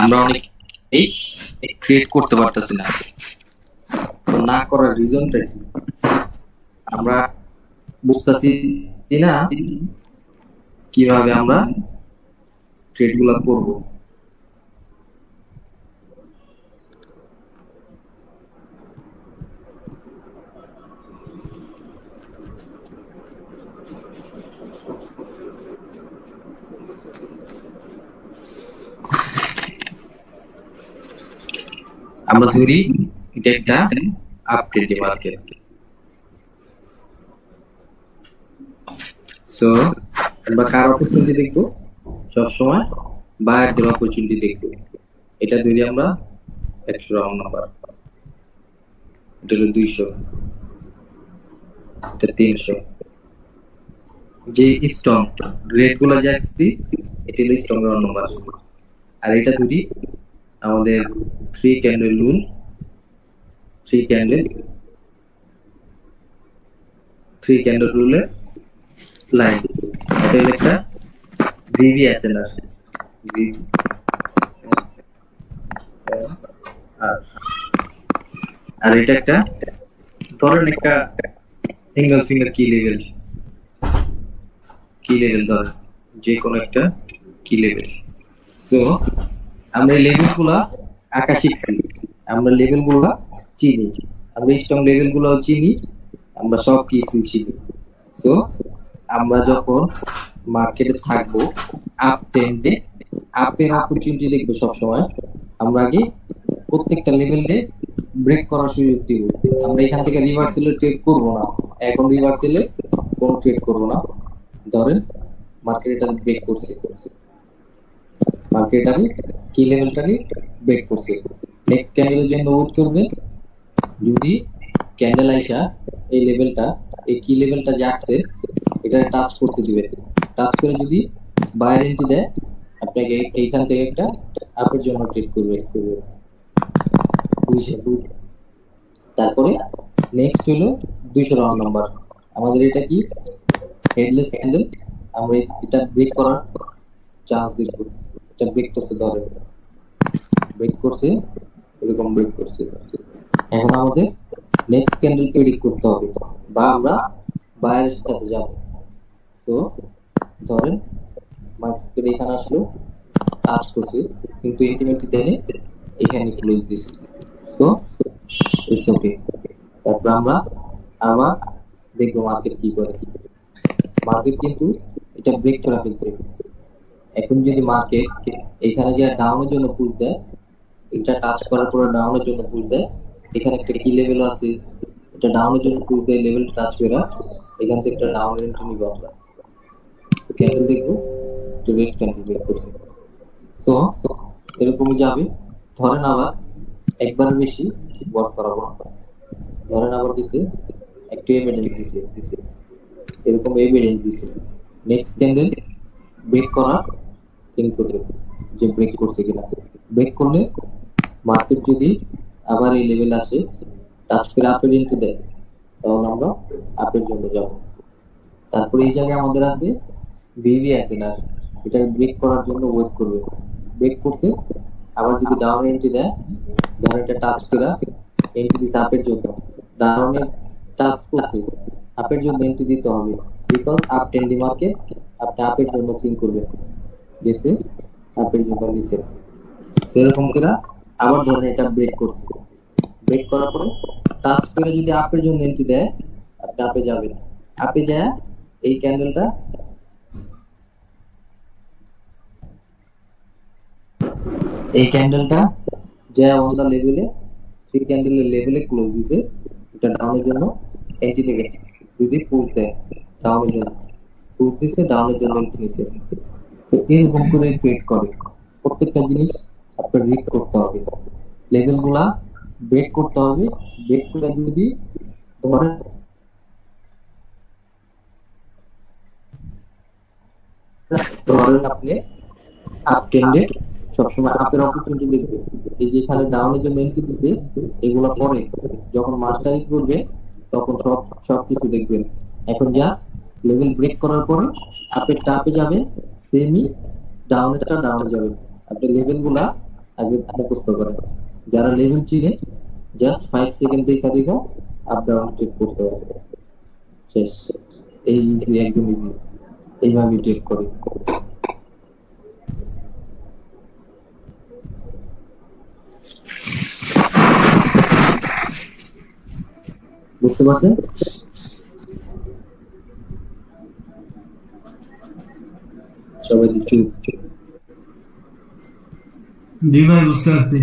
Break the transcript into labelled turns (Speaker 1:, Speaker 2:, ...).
Speaker 1: আমরা অনেক এই ক্রিয়েট করতে পারতেছি না। না করার রিজনটা কি আমরা বুঝতেছি না, কিভাবে আমরা ট্রেড গুলা করবো। আমরা ধরি এটা একটা আপডেট মার্কেট। সো আমরা কার অপরচুনিটি দেখবো? সবসময় বায়ারদের অপরচুনিটি দেখবো। এটা ধরি আমরা 100 রাউন্ড নাম্বার, এটা হলো 200, এটা 300। যে স্ট্রং রেড গুলো যাচ্ছি এটা হলো স্ট্রং রাউন্ড নাম্বার। আর এটা ধরি আমাদের 3 ক্যান্ডেল রুল, 3 ক্যান্ডেল রুলের লাইন। এটা হলো একটা ভিভি আছে না, আর এটা একটা ধরেন একটা সিঙ্গেল ফিঙ্গার কি লেভেল ধরেন যে কোনো একটা কি লেভেল। সো আমরা লেভেল গুলা আঁকা শিখছি, আমরা লেভেল গুলা চিনি, আমরা স্ট্রং লেভেল গুলাও চিনি, আমরা সব কিছু চিনি। সো আমরা যখন মার্কেটে থাকবো আপ ট্রেন্ডে, আপের অপরচুনিটি দেখবো সবসময়, আমরা আগে প্রত্যেকটা লেভেলে ব্রেক করার সুযোগ দিব। আমরা এখান থেকে রিভার্সেলে ট্রেড করবো না, এখন রিভার্সেলে কোনো ট্রেড করবো না। ধরেন মার্কেট এটা ব্রেক করছে, মার্কেট আমি কি লেভেলটাকে ব্রেক করছে, নেক্সট ক্যান্ডেলের জন্য ওয়েট করবে। যদি ক্যান্ডেল আইসা এই লেভেলটা, এই কি লেভেলটা যাচ্ছে এটা টাচ করতে দিবে, টাচ করে যদি বায়ার এন্ট্রি দেয় আপনাকে এইখান থেকে একটা আপের জন্য ট্রেড করবে। তারপরে নেক্সট হলো 200 রাউন্ড নাম্বার। আমাদের এটা কি হেডলেস ক্যান্ডেল, আমরা এটা ব্রেক করার চান্স দেখব। এটা ব্রেক করছে, ধরে ব্রেক করছে, এরকম ব্রেক করছে। এখন আমাদের নেক্সট ক্যান্ডেল প্রেডিক্ট করতে হবে বা আমরা বায়ারের সাথে যাব। তো ধরেন মার্কেট এখানে আসলো, টাচ করছে কিন্তু ইন্টিমেটলি দেনে এখানে ক্লোজ দিছে। তো ইটস ওকে। তারপর আমরা আবার দেখবো মার্কেট কি করে। মার্কেট কিন্তু এটা ব্রেক করে ফেলছে। এখন যদি মার্কেট এখানে যে ডাউনের জন্য পুশ দেয়, এটা টাচ করার পরে ডাউনের জন্য পুশ দেয়, এখানে একটা কি লেভেল আছে, এটা ডাউনের জন্য পুশ দেয়, লেভেল টাচ করে এখান থেকে একটা ডাউনের এন্ট্রি নিব আমরা। ক্যান্ডেল দেখবো রেড ক্যান্ডেল ব্রেক করছে। তো এরকমই যাবে। ধরেন আবার একবারের বেশি ওয়ার্ক করাবো না, ধরেন আবার দিছে একটু এভিডেন্স দিছে, এরকম এভিডেন্স দিছে নেক্সট ক্যান্ডেল ব্রেক করা কিন্তু যে ব্রেক করছে কিনা। ব্রেক করলে মার্কেট যদি আবার এই লেভেল আসে, টাচ করে আপের এন্ট্রি দেয়, তখন আমরা আপের জন্য যাব। তারপরে এই জায়গায় আমাদের আছে ভিভি আছে না, এটা ব্রেক করার জন্য ওয়েট করবে। ব্রেক করছে, আবার যদি ডাউন এন্ট্রি দেয়, ধরেন এটা টাচ করে এন্ট্রি দিচ্ছে আপের জন্য, ডাউনে টাচ করছে, আপের জন্য এন্ট্রি দিতে হবে, বিকজ আপ ট্রেন্ডি মার্কেট আপনি আপের জন্য থিঙ্ক করবেন, গেছে আপের জন্য দিছে। সেরকম করে আবার ধরেন এটা ব্রেক করছে, ব্রেক করার পরে টাচ করে যদি আপের জন্য এন্ট্রি দেয়, আপনি আপে যাবেন। আপে যায় এই ক্যান্ডেলটা যে অন দা লেভেলে, সেই ক্যান্ডেলের লেভেলে ক্লোজ দিছে, এটা ডাউনের জন্য এন্ট্রি থেকে যদি পুশ দেয়, ডাউনের জন্য পুশ দিছে, ডাউনের জন্য এন্ট্রি নিছে। তো এরকম করে ট্রেড করে। প্রত্যেকটা জিনিস আপনার রিড করতে হবে, লেভেলগুলা ব্রেক করতে হবে। ব্রেক করে যদি ধরেন আপনি আপ ট্রেন্ডে সবসময় আপের অপরচুনিটি দেখবে। এই যে এখানে ডাউনের জন্য এন্ট্রি দিছে, এগুলো পরে যখন মাস্টারি করবে তখন সবকিছু দেখবেন। এখন জাস্ট লেভেল ব্রেক করার পরে আপেরটা আপে যাবে, সেমি ডাউনেরটা ডাউনে যাবে। আপনি লেভেলগুলা আগে মুখস্থ করেন। যারা লেভেল চিনে জাস্ট 5 সেকেন্ড দেখা দেখা আপ ডাউন ট্রেক করতে হবে, শেষ। এই ইজি, একদম ইজি, এইভাবে ট্রেক করে। বুঝতে পারছেন? সবাই চুপ।
Speaker 2: জি ভাই, বুঝতে পারছি।